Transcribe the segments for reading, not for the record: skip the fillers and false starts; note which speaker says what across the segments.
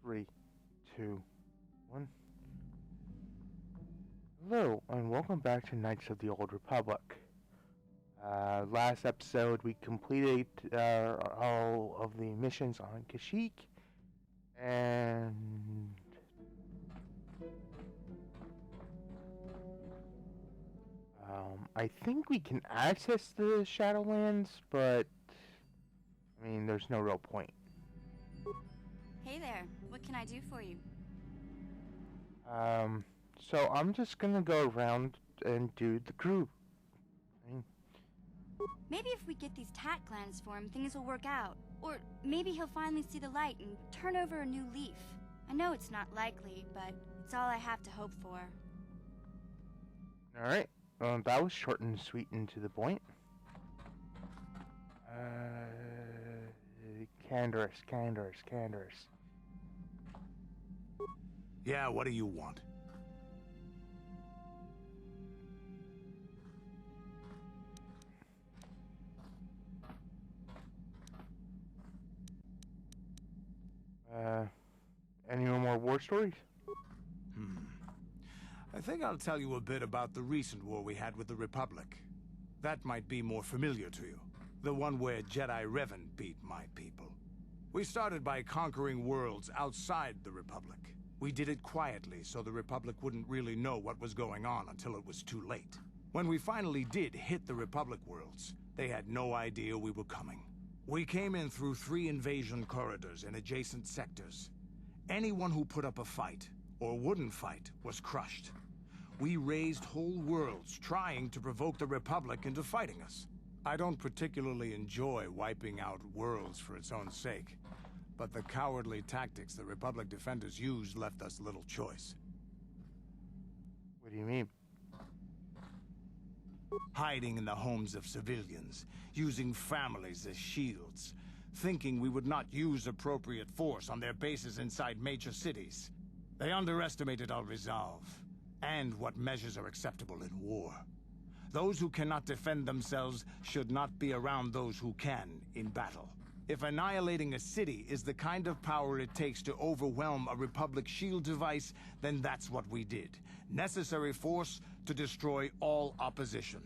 Speaker 1: Three, two, one. Hello, and welcome back to Knights of the Old Republic. Last episode, we completed all of the missions on Kashyyyk, and I think we can access the Shadowlands, but I mean, there's no real point.
Speaker 2: Hey there, what can I do for you?
Speaker 1: So I'm just gonna go around and do the group.
Speaker 2: Maybe if we get these tat glands for him, things will work out. Or maybe he'll finally see the light and turn over a new leaf. I know it's not likely, but it's all I have to hope for.
Speaker 1: Alright, that was short and sweet and to the point. Candorus.
Speaker 3: Yeah, what do you want?
Speaker 1: Any more war stories?
Speaker 3: I think I'll tell you a bit about the recent war we had with the Republic. That might be more familiar to you. The one where Jedi Revan beat my people. We started by conquering worlds outside the Republic. We did it quietly so the Republic wouldn't really know what was going on until it was too late. When we finally did hit the Republic worlds, they had no idea we were coming. We came in through 3 invasion corridors in adjacent sectors. Anyone who put up a fight, or wouldn't fight, was crushed. We razed whole worlds trying to provoke the Republic into fighting us. I don't particularly enjoy wiping out worlds for its own sake, but the cowardly tactics the Republic defenders used left us little choice.
Speaker 1: What do you mean?
Speaker 3: Hiding in the homes of civilians, using families as shields, thinking we would not use appropriate force on their bases inside major cities. They underestimated our resolve, and what measures are acceptable in war. Those who cannot defend themselves should not be around those who can in battle. If annihilating a city is the kind of power it takes to overwhelm a Republic shield device, then that's what we did. Necessary force to destroy all opposition.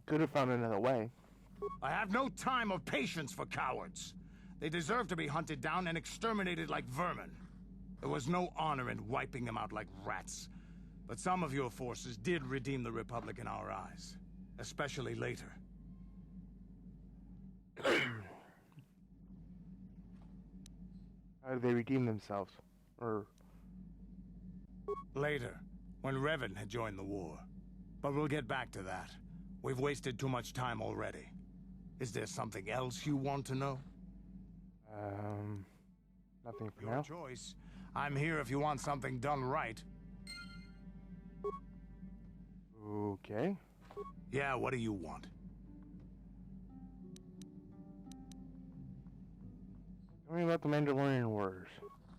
Speaker 1: Could have found another way.
Speaker 3: I have no time or patience for cowards. They deserve to be hunted down and exterminated like vermin. There was no honor in wiping them out like rats. But some of your forces did redeem the Republic in our eyes. Especially later.
Speaker 1: How did they redeem themselves?
Speaker 3: Later, when Revan had joined the war. But we'll get back to that. We've wasted too much time already. Is there something else you want to know?
Speaker 1: Nothing for
Speaker 3: Your
Speaker 1: now.
Speaker 3: choice. I'm here if you want something done right.
Speaker 1: Okay.
Speaker 3: Yeah, what do you want?
Speaker 1: Tell me about the Mandalorian Wars.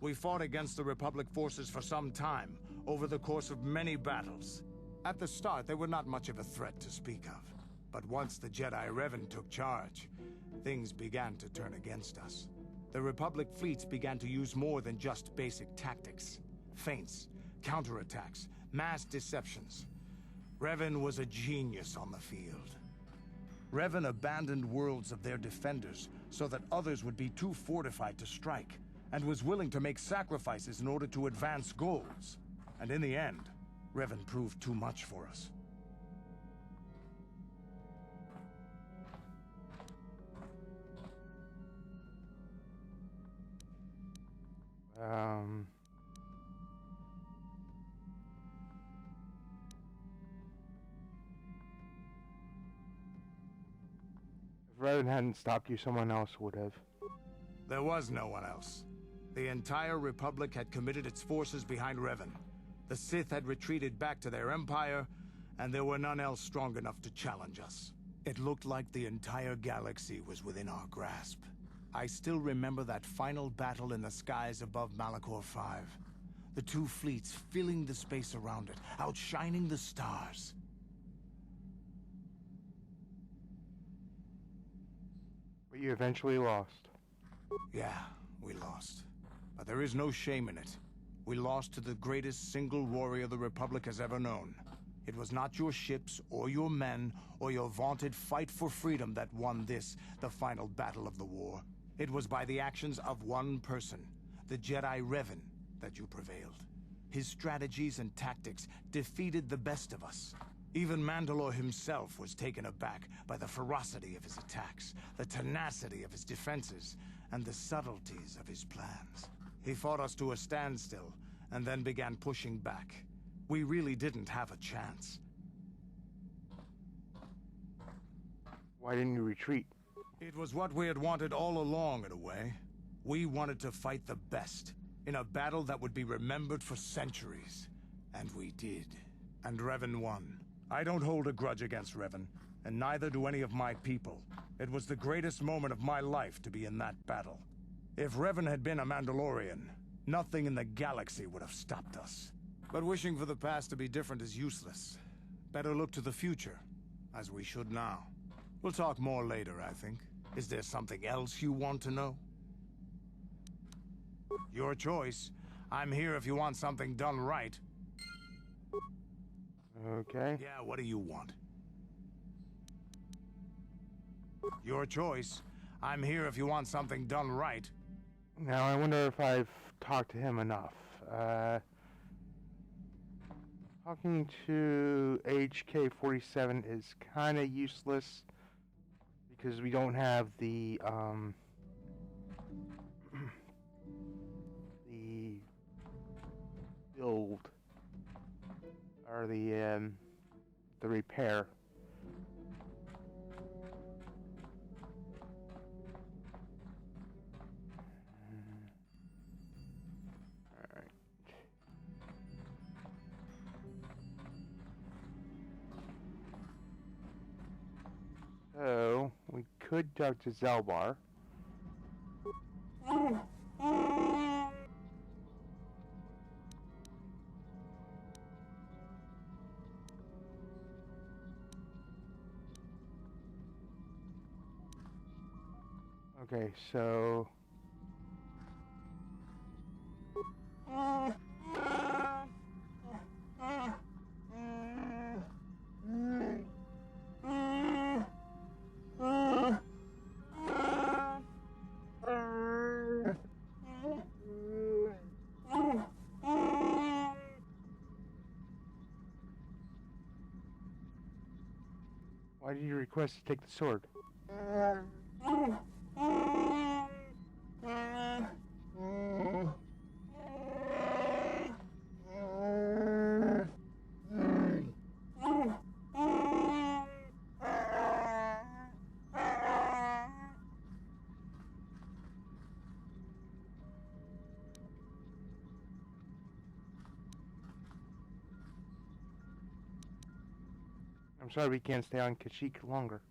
Speaker 3: We fought against the Republic forces for some time, over the course of many battles. At the start, they were not much of a threat to speak of. But once the Jedi Revan took charge, things began to turn against us. The Republic fleets began to use more than just basic tactics. Feints, counterattacks, mass deceptions. Revan was a genius on the field. Revan abandoned worlds of their defenders so that others would be too fortified to strike, and was willing to make sacrifices in order to advance goals. And in the end, Revan proved too much for us.
Speaker 1: If Revan hadn't stopped you, someone else would have.
Speaker 3: There was no one else. The entire Republic had committed its forces behind Revan. The Sith had retreated back to their empire, and there were none else strong enough to challenge us. It looked like the entire galaxy was within our grasp. I still remember that final battle in the skies above Malachor V. The 2 fleets filling the space around it, outshining the stars.
Speaker 1: But you eventually lost.
Speaker 3: Yeah, we lost. But there is no shame in it. We lost to the greatest single warrior the Republic has ever known. It was not your ships, or your men, or your vaunted fight for freedom that won this, the final battle of the war. It was by the actions of one person, the Jedi Revan, that you prevailed. His strategies and tactics defeated the best of us. Even Mandalore himself was taken aback by the ferocity of his attacks, the tenacity of his defenses, and the subtleties of his plans. He fought us to a standstill, and then began pushing back. We really didn't have a chance.
Speaker 1: Why didn't you retreat?
Speaker 3: It was what we had wanted all along, in a way. We wanted to fight the best, in a battle that would be remembered for centuries. And we did. And Revan won. I don't hold a grudge against Revan, and neither do any of my people. It was the greatest moment of my life to be in that battle. If Revan had been a Mandalorian, nothing in the galaxy would have stopped us. But wishing for the past to be different is useless. Better look to the future, as we should now. We'll talk more later, I think. Is there something else you want to know? Your choice. I'm here if you want something done right.
Speaker 1: Okay.
Speaker 3: Yeah, what do you want? Your choice. I'm here if you want something done right.
Speaker 1: Now, I wonder if I've talked to him enough. Talking to HK-47 is kind of useless because we don't have the the build or the repair. So, we could talk to Zelbar. Okay, so... Why did you request to take the sword? I'm sorry we can't stay on Kashyyyk longer.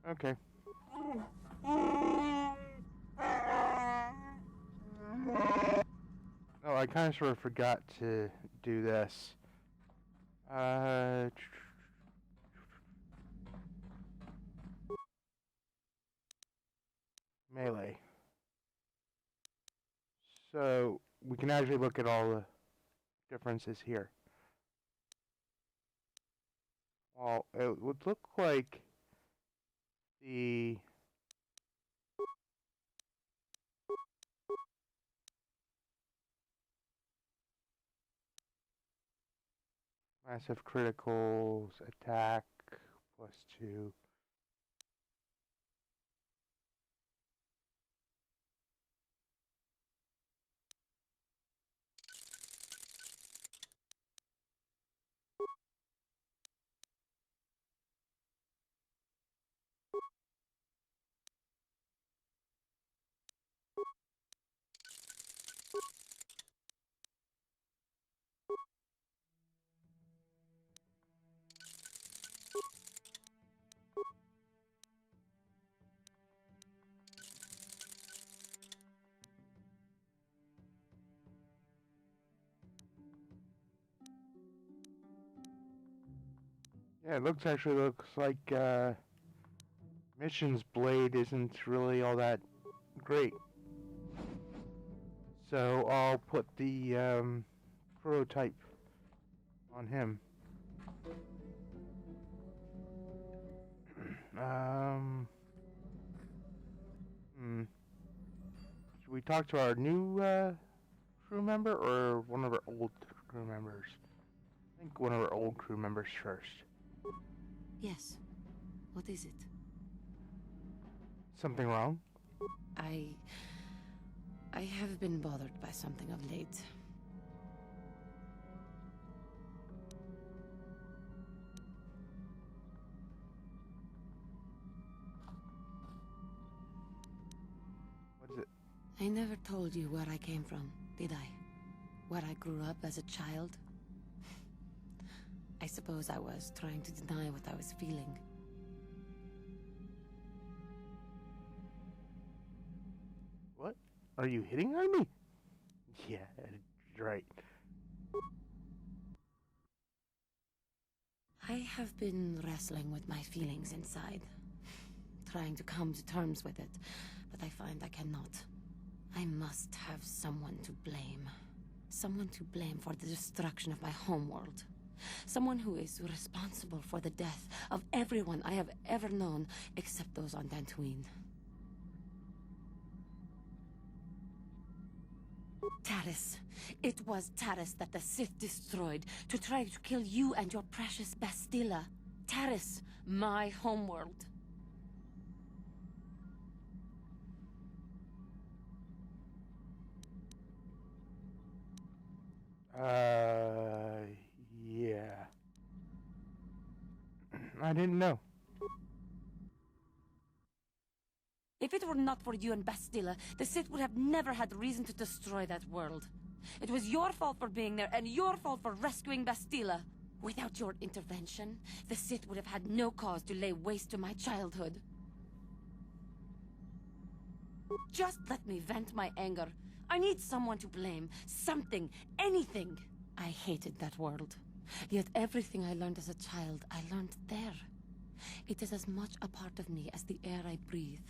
Speaker 1: Okay. Oh, I kind of sort of forgot to do this. Melee. So, we can actually look at all the differences here. Well, it would look like the massive criticals attack +2. Yeah, actually looks like Mission's blade isn't really all that great. So I'll put the prototype on him. um, Should we talk to our new crew member or one of our old crew members? I think one of our old crew members first.
Speaker 4: Yes. What is it?
Speaker 1: Something wrong?
Speaker 4: I have been bothered by something of late.
Speaker 1: What is it?
Speaker 4: I never told you where I came from, did I? Where I grew up as a child? I suppose I was trying to deny what I was feeling.
Speaker 1: What? Are you hitting on me? Yeah, right.
Speaker 4: I have been wrestling with my feelings inside, trying to come to terms with it, but I find I cannot. I must have someone to blame. Someone to blame for the destruction of my homeworld. Someone who is responsible for the death of everyone I have ever known, except those on Dantooine. Taris. It was Taris that the Sith destroyed to try to kill you and your precious Bastilla. Taris, my homeworld.
Speaker 1: Yeah. I didn't know.
Speaker 4: If it were not for you and Bastilla, the Sith would have never had reason to destroy that world. It was your fault for being there, and your fault for rescuing Bastilla. Without your intervention, the Sith would have had no cause to lay waste to my childhood. Just let me vent my anger. I need someone to blame. Something. Anything. I hated that world. Yet everything I learned as a child, I learned there. It is as much a part of me as the air I breathe.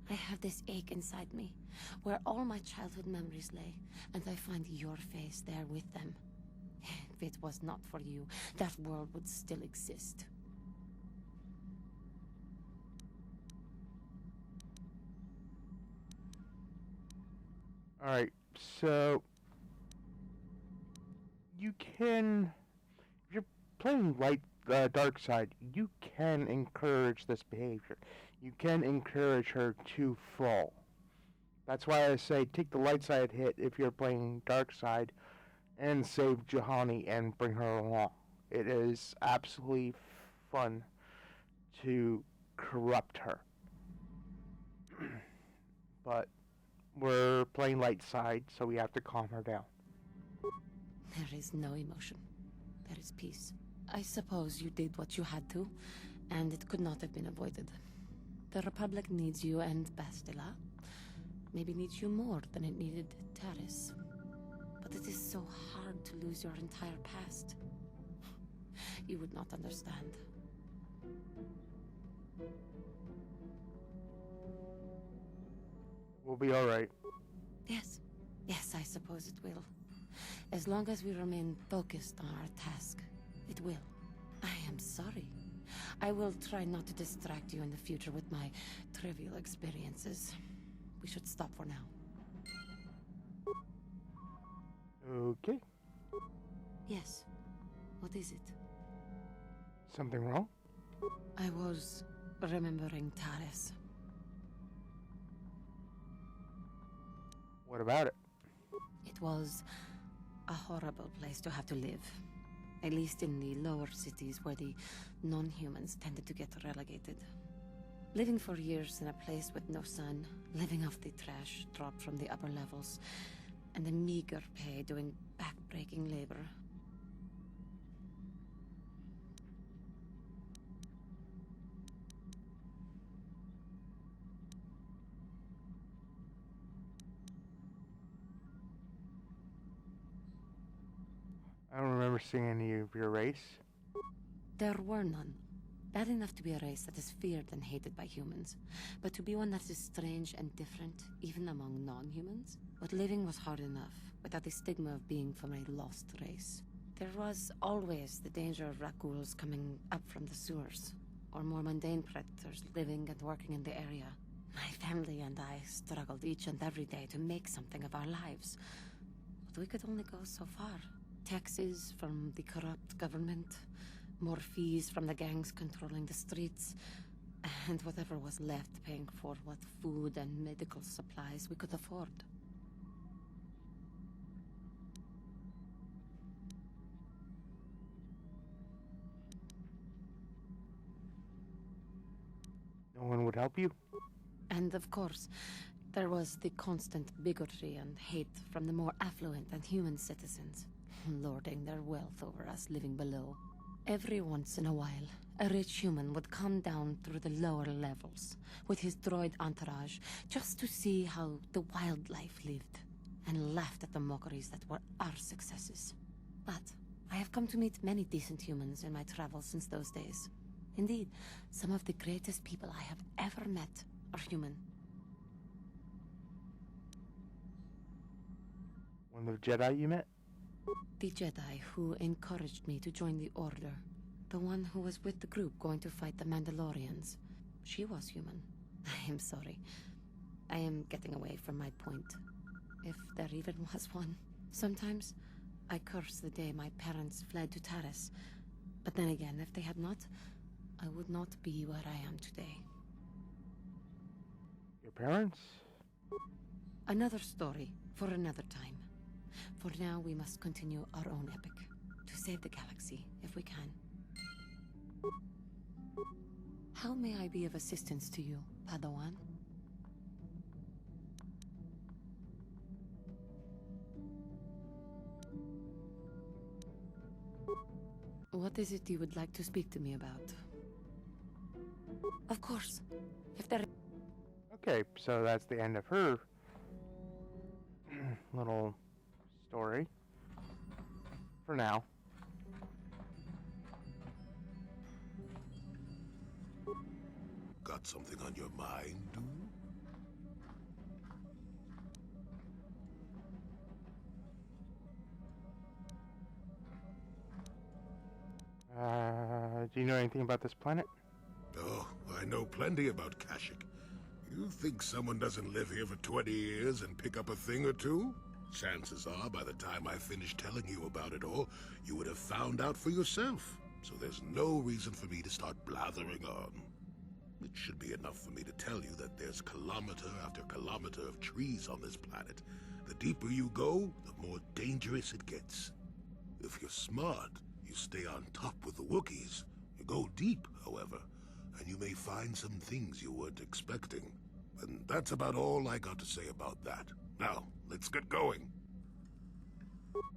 Speaker 4: I have this ache inside me, where all my childhood memories lay, and I find your face there with them. If it was not for you, that world would still exist.
Speaker 1: Alright, so you can, if you're playing dark side, you can encourage this behavior. You can encourage her to fall. That's why I say take the light side hit if you're playing dark side and save Juhani and bring her along. It is absolutely fun to corrupt her. But we're playing light side, so we have to calm her down.
Speaker 4: There is no emotion. There is peace. I suppose you did what you had to, and it could not have been avoided. The Republic needs you and Bastilla. Maybe needs you more than it needed Taris. But it is so hard to lose your entire past. You would not understand.
Speaker 1: We'll be alright.
Speaker 4: Yes. Yes, I suppose it will. As long as we remain focused on our task, it will. I am sorry. I will try not to distract you in the future with my trivial experiences. We should stop for now.
Speaker 1: Okay.
Speaker 4: Yes. What is it?
Speaker 1: Something wrong?
Speaker 4: I was remembering Taris.
Speaker 1: What about it?
Speaker 4: It was a horrible place to have to live. At least in the lower cities where the non-humans tended to get relegated. Living for years in a place with no sun, living off the trash dropped from the upper levels, and a meager pay doing back-breaking labor.
Speaker 1: I don't remember seeing any of your race.
Speaker 4: There were none. Bad enough to be a race that is feared and hated by humans, but to be one that is strange and different, even among non-humans? But living was hard enough, without the stigma of being from a lost race. There was always the danger of Rakuls coming up from the sewers, or more mundane predators living and working in the area. My family and I struggled each and every day to make something of our lives, but we could only go so far. Taxes from the corrupt government, more fees from the gangs controlling the streets, and whatever was left paying for what food and medical supplies we could afford.
Speaker 1: No one would help you?
Speaker 4: And of course, there was the constant bigotry and hate from the more affluent and human citizens, lording their wealth over us living below. Every once in a while, a rich human would come down through the lower levels with his droid entourage just to see how the wildlife lived, and laughed at the mockeries that were our successes. But I have come to meet many decent humans in my travels since those days. Indeed, some of the greatest people I have ever met are human.
Speaker 1: One of the Jedi you met?
Speaker 4: The Jedi who encouraged me to join the Order. The one who was with the group going to fight the Mandalorians. She was human. I am sorry. I am getting away from my point. If there even was one. Sometimes, I curse the day my parents fled to Taris. But then again, if they had not, I would not be where I am today.
Speaker 1: Your parents?
Speaker 4: Another story for another time. For now, we must continue our own epic. To save the galaxy, if we can. How may I be of assistance to you, Padawan? What is it you would like to speak to me about? Of course. If there...
Speaker 1: Okay, so that's the end of her little story. For now.
Speaker 5: Got something on your mind, do you?
Speaker 1: Do you know anything about this planet?
Speaker 5: Oh, I know plenty about Kashyyyk. You think someone doesn't live here for 20 years and pick up a thing or two? Chances are, by the time I finish telling you about it all, you would have found out for yourself. So there's no reason for me to start blathering on. It should be enough for me to tell you that there's kilometer after kilometer of trees on this planet. The deeper you go, the more dangerous it gets. If you're smart, you stay on top with the Wookiees. You go deep, however, and you may find some things you weren't expecting. And that's about all I got to say about that. Now, let's get going.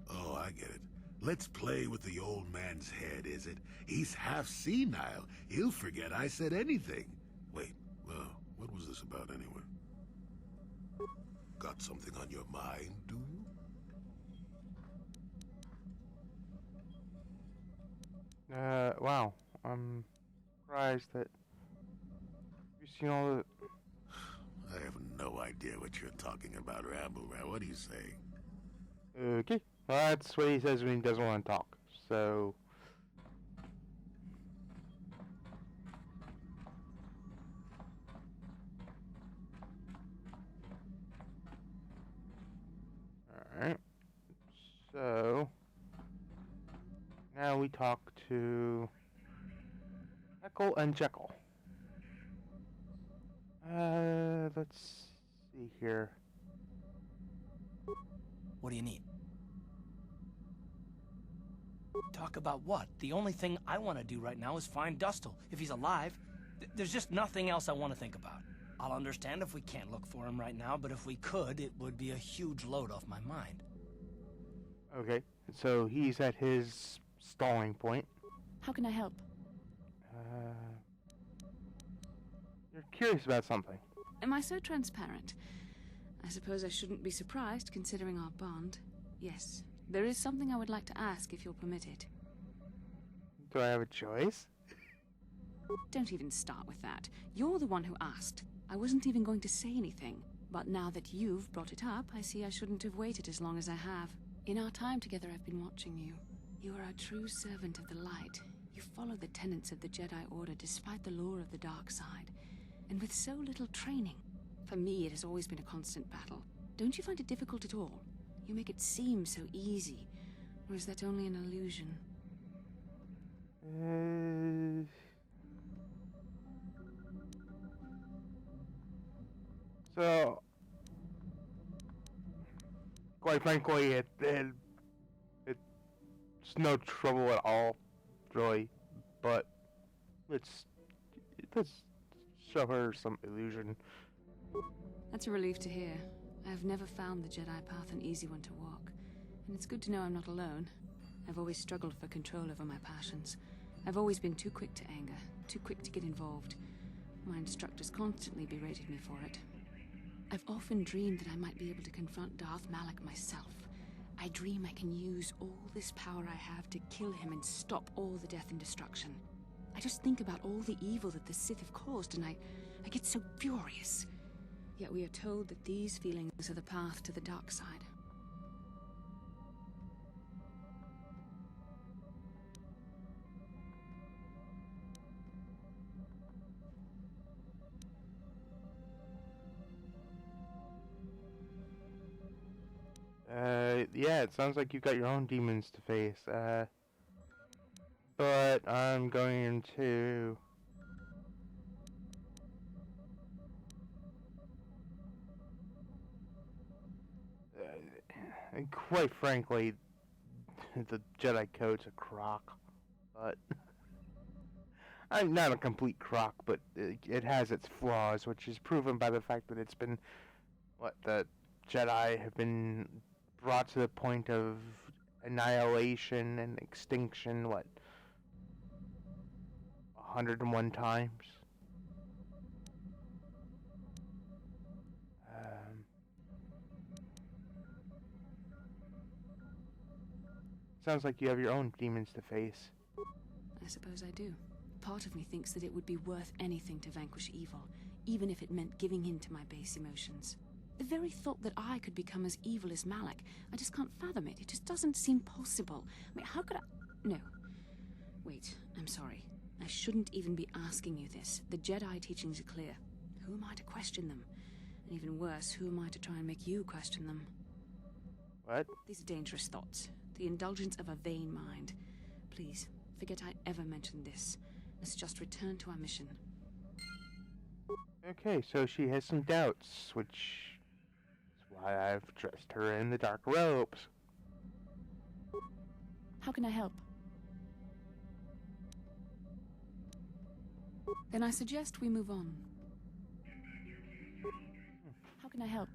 Speaker 5: Oh, I get it. Let's play with the old man's head, is it? He's half senile. He'll forget I said anything. Wait, what was this about anyway? Got something on your mind, do you?
Speaker 1: Wow. I'm surprised that you've seen all the...
Speaker 5: I have no idea what you're talking about, Ramble Rat. What are you saying?
Speaker 1: Okay. Well, that's what he says when he doesn't want to talk. So... Alright. So... Now we talk to... Heckle and Jekyll. Let's see here.
Speaker 6: What do you need? Talk about what? The only thing I want to do right now is find Dustil. If he's alive, there's just nothing else I want to think about. I'll understand if we can't look for him right now, but if we could, it would be a huge load off my mind.
Speaker 1: Okay, so he's at his stalling point.
Speaker 7: How can I help?
Speaker 1: You're curious about something.
Speaker 7: Am I so transparent? I suppose I shouldn't be surprised, considering our bond. Yes, there is something I would like to ask, if you'll permit it.
Speaker 1: Do I have a choice?
Speaker 7: Don't even start with that. You're the one who asked. I wasn't even going to say anything. But now that you've brought it up, I see I shouldn't have waited as long as I have. In our time together, I've been watching you. You are a true servant of the light. You follow the tenets of the Jedi Order despite the lure of the dark side. And with so little training. For me, it has always been a constant battle. Don't you find it difficult at all? You make it seem so easy. Or is that only an illusion?
Speaker 1: So, quite frankly, it's no trouble at all, really. But let's show her some illusion.
Speaker 7: That's a relief to hear. I have never found the Jedi path an easy one to walk. And it's good to know I'm not alone. I've always struggled for control over my passions. I've always been too quick to anger, too quick to get involved. My instructors constantly berated me for it. I've often dreamed that I might be able to confront Darth Malak myself. I dream I can use all this power I have to kill him and stop all the death and destruction. I just think about all the evil that the Sith have caused and I get so furious. Yet we are told that these feelings are the path to the dark side.
Speaker 1: Yeah, it sounds like you've got your own demons to face. But I'm going to... and quite frankly, the Jedi Code's a crock. But... I'm not a complete crock, but it has its flaws, which is proven by the fact that it's been... the Jedi have been brought to the point of annihilation and extinction, 101 times? Sounds like you have your own demons to face.
Speaker 7: I suppose I do. Part of me thinks that it would be worth anything to vanquish evil, even if it meant giving in to my base emotions. The very thought that I could become as evil as Malak, I just can't fathom it. It just doesn't seem possible. I mean, how could I... No. Wait, I'm sorry. I shouldn't even be asking you this. The Jedi teachings are clear. Who am I to question them? And even worse, who am I to try and make you question them?
Speaker 1: What?
Speaker 7: These are dangerous thoughts. The indulgence of a vain mind. Please, forget I ever mentioned this. Let's just return to our mission.
Speaker 1: Okay, so she has some doubts, which... why I've dressed her in the dark robes.
Speaker 7: How can I help? Then I suggest we move on. How can I help?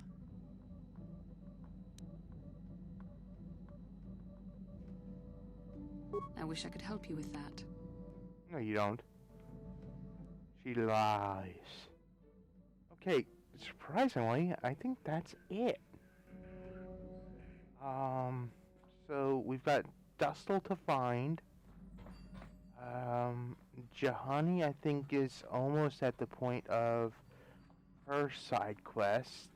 Speaker 7: I wish I could help you with that.
Speaker 1: No, you don't. She lies. Okay, surprisingly, I think that's it. So we've got Dustle to find. Juhani, I think, is almost at the point of her side quest.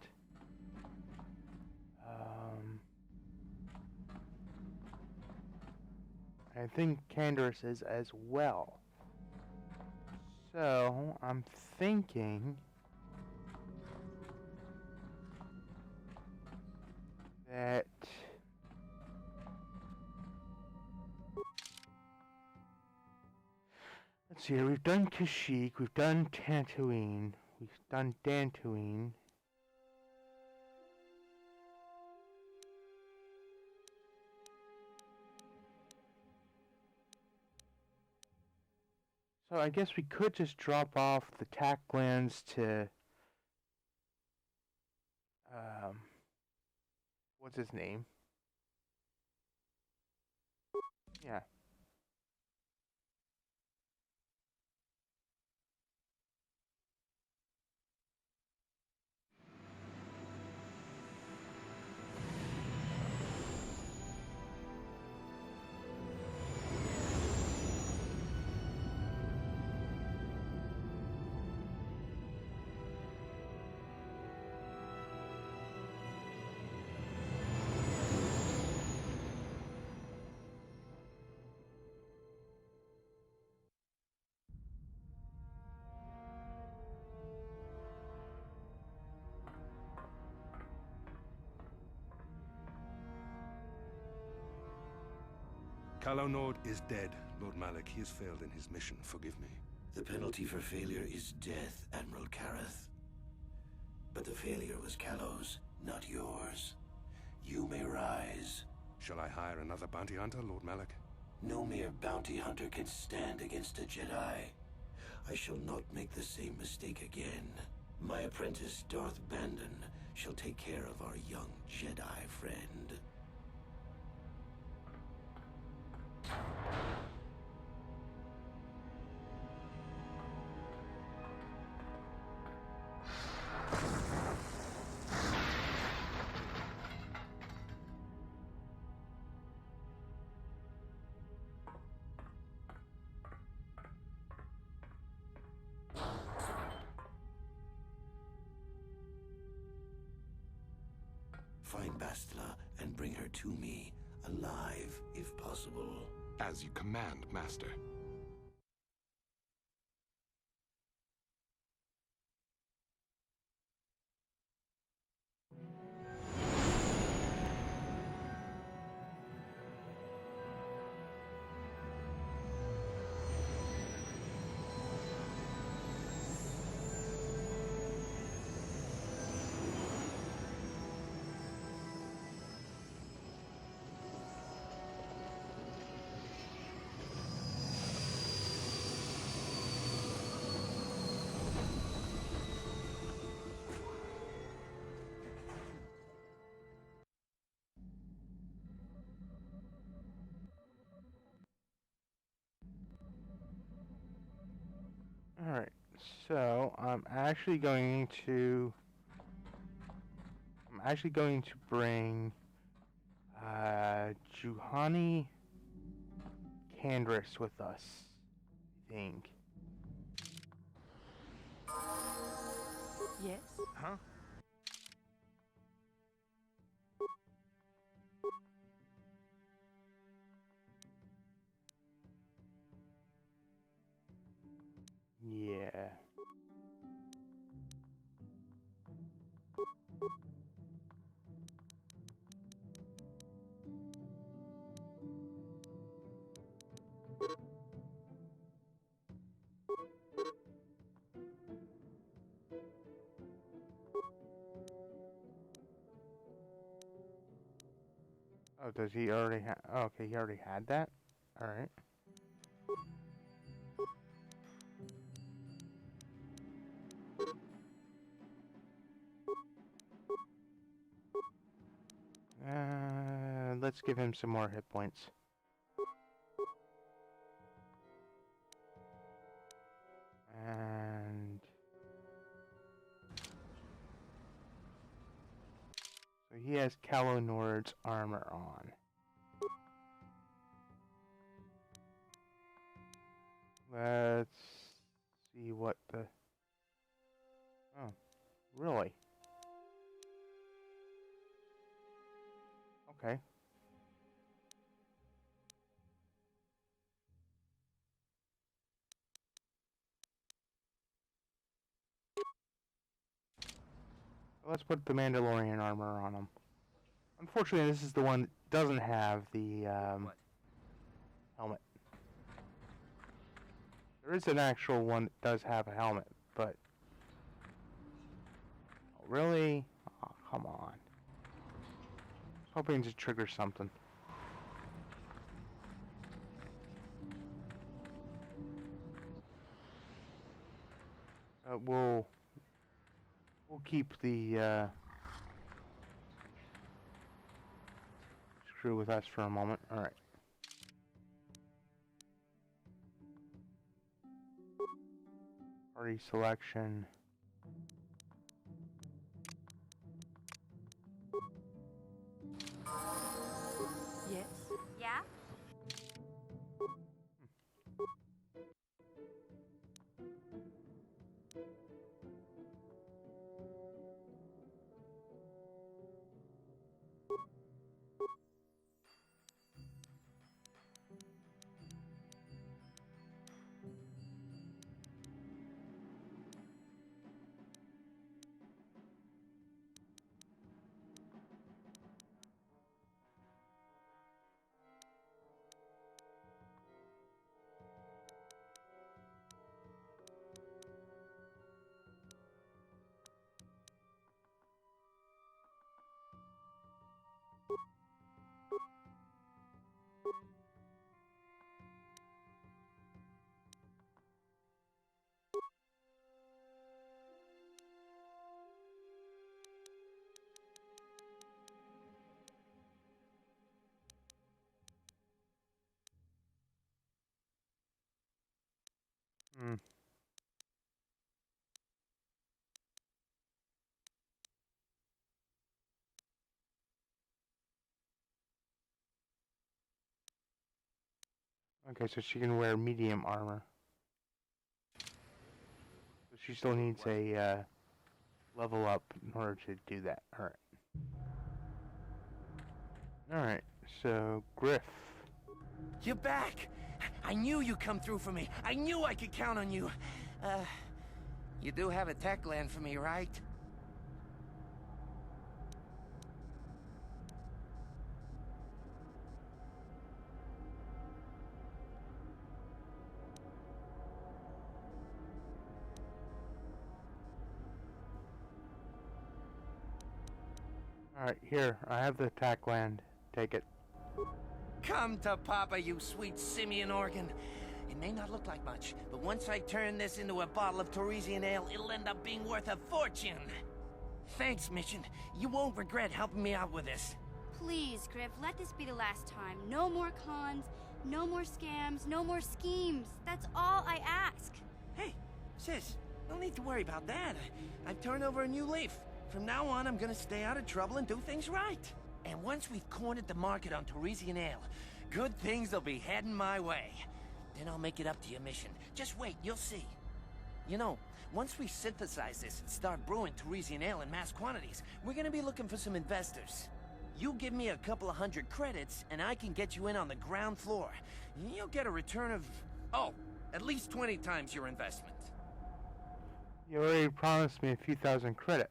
Speaker 1: I think Candace is as well. So, I'm thinking that let's see here, we've done Kashyyyk, we've done Tatooine, we've done Dantooine. So I guess we could just drop off the tack glands to what's his name? Yeah.
Speaker 8: Kalonord is dead, Lord Malik. He has failed in his mission. Forgive me.
Speaker 9: The penalty for failure is death, Admiral Kareth. But the failure was Kalo's, not yours. You may rise.
Speaker 8: Shall I hire another bounty hunter, Lord Malik?
Speaker 9: No mere bounty hunter can stand against a Jedi. I shall not make the same mistake again. My apprentice, Darth Bandon, shall take care of our young Jedi friend. Find Bastila and bring her to me, alive if possible.
Speaker 8: As you command, Master.
Speaker 1: Alright, so I'm actually going to bring Juhani Kandris with us, I think.
Speaker 4: Yes?
Speaker 3: Huh?
Speaker 1: Yeah. Oh, does he already have... Oh, okay, he already had that? Alright. Let's give him some more hit points. And... so he has Kalonord's armor on. Let's see what the... Oh, really? Okay. Let's put the Mandalorian armor on him. Unfortunately, this is the one that doesn't have the helmet. There is an actual one that does have a helmet, but... Oh, really? Oh, come on. Hoping to trigger something. We'll keep the screw with us for a moment. All right. Party selection.
Speaker 4: Yes?
Speaker 2: Yeah?
Speaker 1: Hmm. Okay, so she can wear medium armor. So she still needs a level up in order to do that. Alright. Alright, so Griff.
Speaker 6: You're back! I knew you'd come through for me. I knew I could count on you. You do have a tech land for me, right?
Speaker 1: Alright, here, I have the attack land. Take it.
Speaker 6: Come to Papa, you sweet simian organ. It may not look like much, but once I turn this into a bottle of Torresian ale, it'll end up being worth a fortune. Thanks, Mission. You won't regret helping me out with this.
Speaker 2: Please, Griff, let this be the last time. No more cons, no more scams, no more schemes. That's all I ask.
Speaker 6: Hey, sis, no need to worry about that. I've turned over a new leaf. From now on, I'm gonna stay out of trouble and do things right. And once we've cornered the market on Torresian ale, good things will be heading my way. Then I'll make it up to your Mission. Just wait, you'll see. You know, once we synthesize this and start brewing Torresian ale in mass quantities, we're gonna be looking for some investors. You give me a couple of 100 credits, and I can get you in on the ground floor. You'll get a return of, at least 20 times your investment.
Speaker 1: You already promised me a few thousand credits.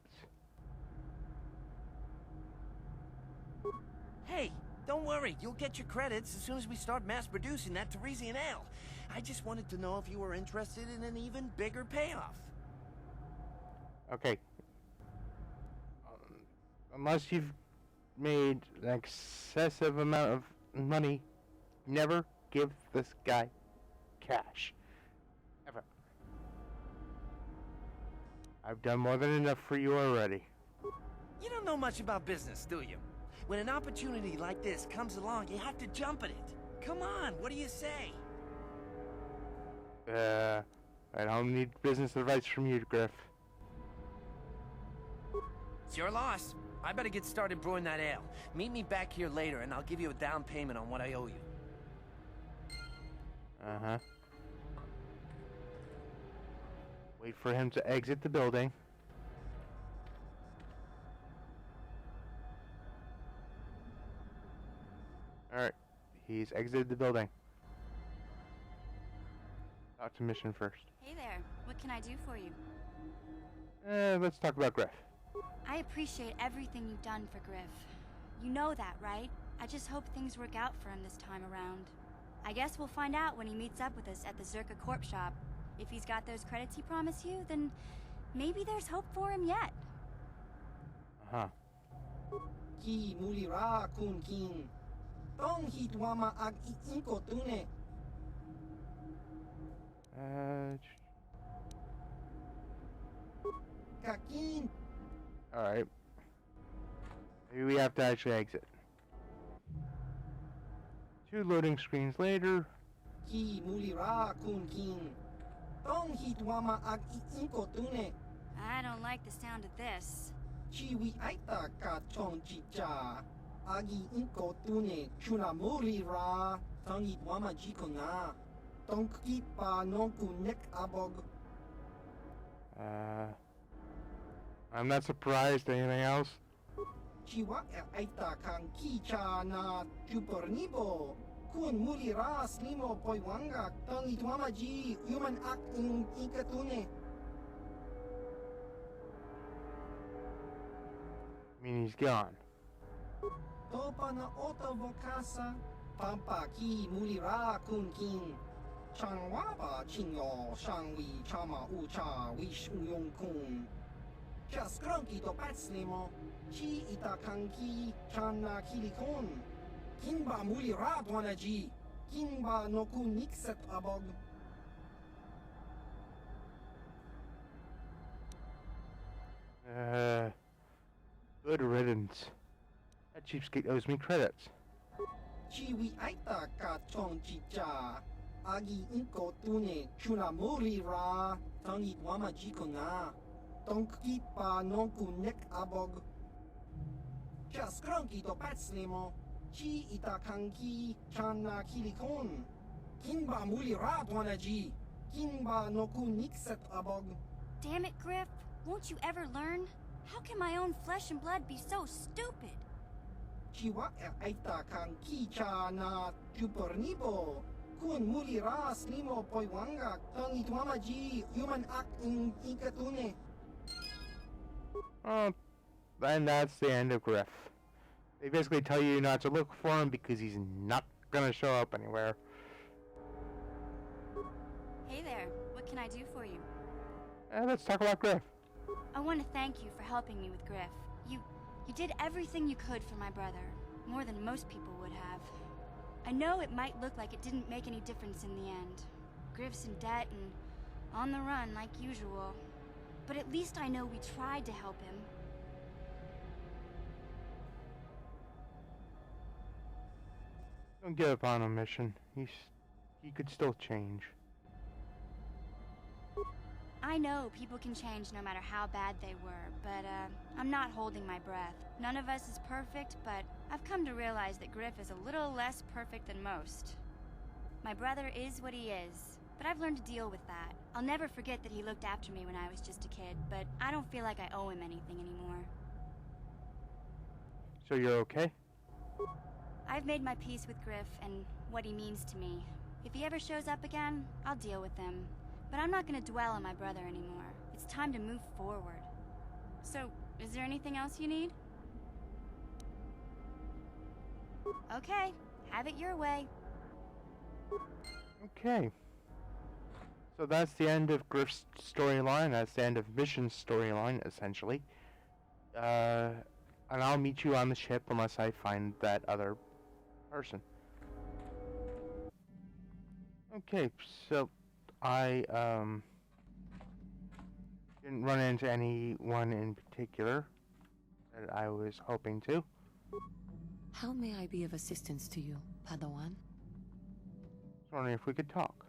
Speaker 6: Hey, don't worry. You'll get your credits as soon as we start mass-producing that Torresian ale. I just wanted to know if you were interested in an even bigger payoff.
Speaker 1: Okay. Unless you've made an excessive amount of money, never give this guy cash. Ever. I've done more than enough for you already.
Speaker 6: You don't know much about business, do you? When an opportunity like this comes along, you have to jump at it. Come on, what do you say?
Speaker 1: I don't need business advice from you, Griff.
Speaker 6: It's your loss. I better get started brewing that ale. Meet me back here later, and I'll give you a down payment on what I owe you.
Speaker 1: Uh-huh. Wait for him to exit the building. Alright, he's exited the building. Talk to Mission first.
Speaker 2: Hey there, what can I do for you?
Speaker 1: Let's talk about Griff.
Speaker 2: I appreciate everything you've done for Griff. You know that, right? I just hope things work out for him this time around. I guess we'll find out when he meets up with us at the Zerka Corp shop. If he's got those credits he promised you, then maybe there's hope for him yet.
Speaker 1: Uh-huh.
Speaker 10: Ki mulira kun kin. Tong hitwama ag iinko tune. Kakin.
Speaker 1: Alright. Maybe we have to actually exit. 2 loading screens later.
Speaker 10: Ki mulira kun kin. Tong hitwama ag iinko tune.
Speaker 2: I don't like the sound of this.
Speaker 10: Chiwi aita ka chong chicha. Agi inko tune chuna mulira. Tong hitwama jikona. Tong kipa nonku nek abog.
Speaker 1: I'm not surprised. Anything else?
Speaker 10: Chiwa aita kang kicha na chupornibo. Kun mulira slimo poiwanga. Tong hitwama ji human ak in ikatune.
Speaker 1: I mean, he's gone.
Speaker 10: Topa na oto vokasa. Pampa ki mulira kun kin. Changwaba chingo shangwi chama ucha wish uyong kun. Just cronky to patslimo. Chi itakanki chana kilikon. Kinba mulira dwanaji. Kinba no kun nikset abog.
Speaker 1: Good riddance. That cheapskate owes me credits.
Speaker 10: Chiwi aita ka chong chicha. agi inko tune chuna muri ra tangit wama jiko na tongkit pa nonku nek abog cha skronki to patslimo chi itakanki chana kilikon kinba muli ra ji kinba noku nikset abog.
Speaker 2: Damn it, Griff. Won't you ever learn? How can my own flesh and blood be so stupid?
Speaker 10: Chiwa aita kanki chana chupornibo kun muli ra slimo poiwanga tangit wama ji human act in ikatune.
Speaker 1: Oh, and that's the end of Griff. They basically tell you not to look for him because he's not gonna show up anywhere.
Speaker 2: Hey there. What can I do for you?
Speaker 1: Let's talk about Griff.
Speaker 2: I want to thank you for helping me with Griff. You did everything you could for my brother, more than most people would have. I know it might look like it didn't make any difference in the end. Griff's in debt and on the run like usual. But at least I know we tried to help him.
Speaker 1: Don't give up on him, Mission. He could still change.
Speaker 2: I know people can change no matter how bad they were, but I'm not holding my breath. None of us is perfect, but I've come to realize that Griff is a little less perfect than most. My brother is what he is, but I've learned to deal with that. I'll never forget that he looked after me when I was just a kid, but I don't feel like I owe him anything anymore.
Speaker 1: So you're okay?
Speaker 2: I've made my peace with Griff and what he means to me. If he ever shows up again, I'll deal with him. But I'm not going to dwell on my brother anymore. It's time to move forward. So, is there anything else you need? Okay, have it your way.
Speaker 1: Okay. So that's the end of Griff's storyline. That's the end of Mission's storyline, essentially. And I'll meet you on the ship unless I find that other person. Okay, so I didn't run into anyone in particular that I was hoping to.
Speaker 4: How may I be of assistance to you, Padawan?
Speaker 1: I was wondering if we could talk.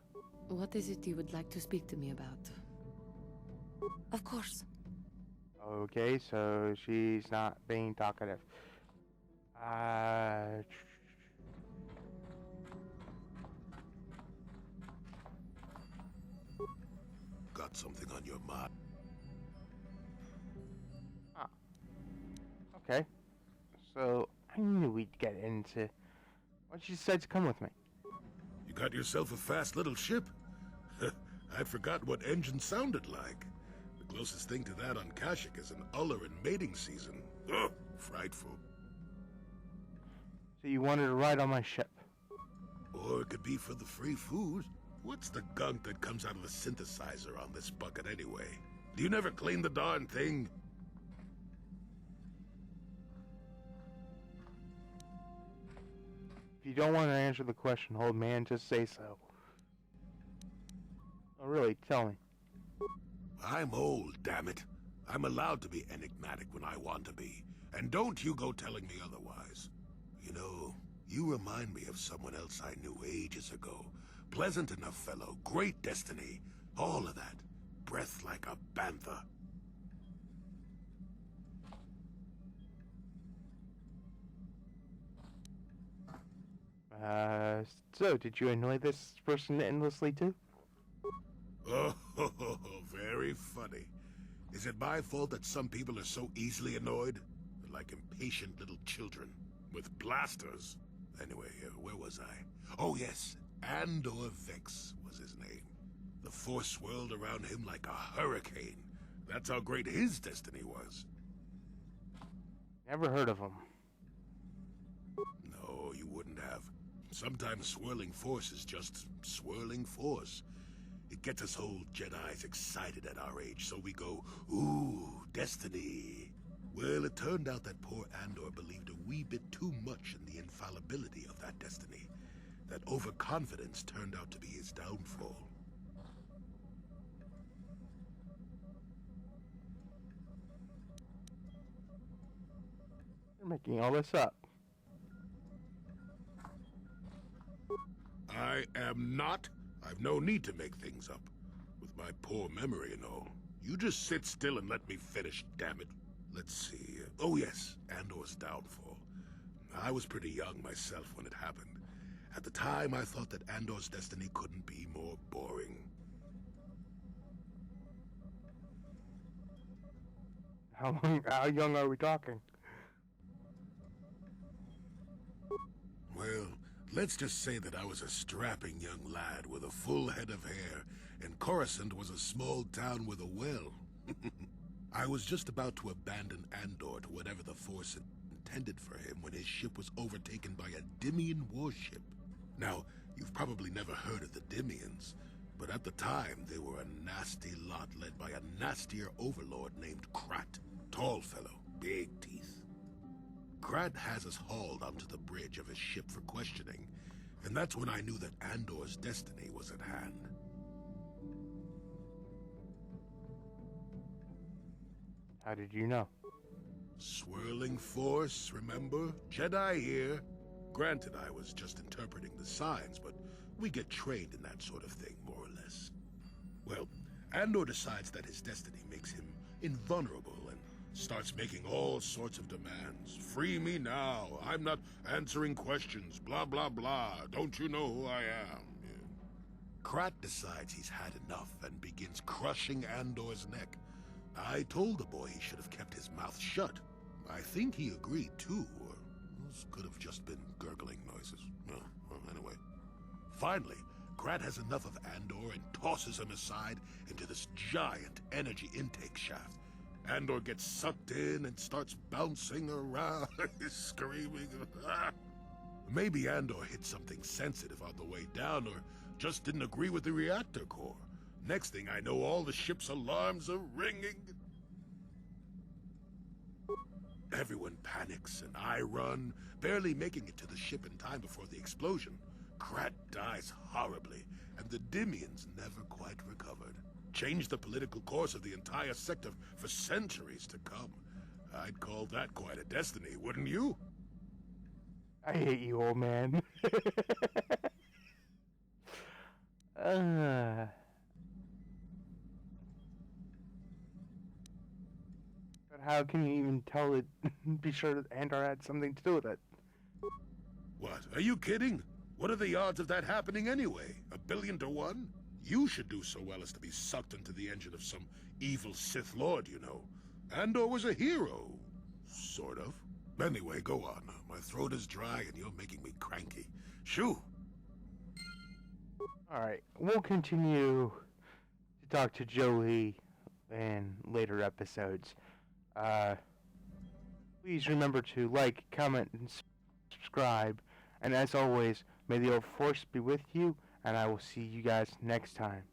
Speaker 4: What is it you would like to speak to me about? Of course.
Speaker 1: Okay, so she's not being talkative.
Speaker 5: Got something on your mind?
Speaker 1: Ah. Okay. So, I knew we'd get into... Why don't you decide to come with me?
Speaker 5: You got yourself a fast little ship? I'd forgotten what engine sounded like. The closest thing to that on Kashyyyk is an uller in mating season. Ugh, frightful.
Speaker 1: So you wanted to ride on my ship?
Speaker 5: Or it could be for the free food. What's the gunk that comes out of the synthesizer on this bucket anyway? Do you never clean the darn thing?
Speaker 1: If you don't want to answer the question, old man, just say so. Oh, really, tell me.
Speaker 5: I'm old, damn it. I'm allowed to be enigmatic when I want to be. And don't you go telling me otherwise. You know, you remind me of someone else I knew ages ago. Pleasant enough fellow, great destiny, all of that. Breath like a bantha.
Speaker 1: So did you annoy this person endlessly too?
Speaker 5: Oh, very funny. Is it my fault that some people are so easily annoyed? They're like impatient little children with blasters. Anyway, where was I? Oh yes, Andor Vex was his name. The force swirled around him like a hurricane. That's how great his destiny was.
Speaker 1: Never heard of him.
Speaker 5: No, you wouldn't have. Sometimes swirling force is just swirling force. It gets us old Jedis excited at our age, so we go, ooh, destiny. Well, it turned out that poor Andor believed a wee bit too much in the infallibility of that destiny. That overconfidence turned out to be his downfall.
Speaker 1: You're making all this up.
Speaker 5: I am not. I've no need to make things up. With my poor memory and all. You just sit still and let me finish, damn it. Let's see. Oh yes, Andor's downfall. I was pretty young myself when it happened. At the time, I thought that Andor's destiny couldn't be more boring.
Speaker 1: How young are we talking?
Speaker 5: Well, let's just say that I was a strapping young lad with a full head of hair, and Coruscant was a small town with a well. I was just about to abandon Andor to whatever the Force intended for him when his ship was overtaken by a Dimian warship. Now, you've probably never heard of the Dimians, but at the time they were a nasty lot led by a nastier overlord named Krat. Tall fellow, big teeth. Krat has us hauled onto the bridge of his ship for questioning, and that's when I knew that Andor's destiny was at hand.
Speaker 1: How did you know?
Speaker 5: Swirling Force, remember? Jedi here. Granted, I was just interpreting the signs, but we get trained in that sort of thing, more or less. Well, Andor decides that his destiny makes him invulnerable and starts making all sorts of demands. Free me now. I'm not answering questions. Blah, blah, blah. Don't you know who I am? Yeah. Krat decides he's had enough and begins crushing Andor's neck. I told the boy he should have kept his mouth shut. I think he agreed, too, or those could have just been gurgling noises. Well, anyway. Finally, Krat has enough of Andor and tosses him aside into this giant energy intake shaft. Andor gets sucked in and starts bouncing around, screaming. Maybe Andor hit something sensitive on the way down, or just didn't agree with the reactor core. Next thing I know, all the ship's alarms are ringing. Everyone panics, and I run, barely making it to the ship in time before the explosion. Krat dies horribly, and the Dimians never quite recovered. Changed the political course of the entire sector for centuries to come. I'd call that quite a destiny, wouldn't you?
Speaker 1: I hate you, old man. But how can you even tell it? Be sure that Andor had something to do with it.
Speaker 5: What? Are you kidding? What are the odds of that happening anyway? 1,000,000,000 to 1? You should do so well as to be sucked into the engine of some evil Sith Lord, you know. Andor was a hero. Sort of. Anyway, go on. My throat is dry and you're making me cranky. Shoo!
Speaker 1: Alright, we'll continue to talk to Joey in later episodes. Please remember to like, comment, and subscribe. And as always, may the old Force be with you, and I will see you guys next time.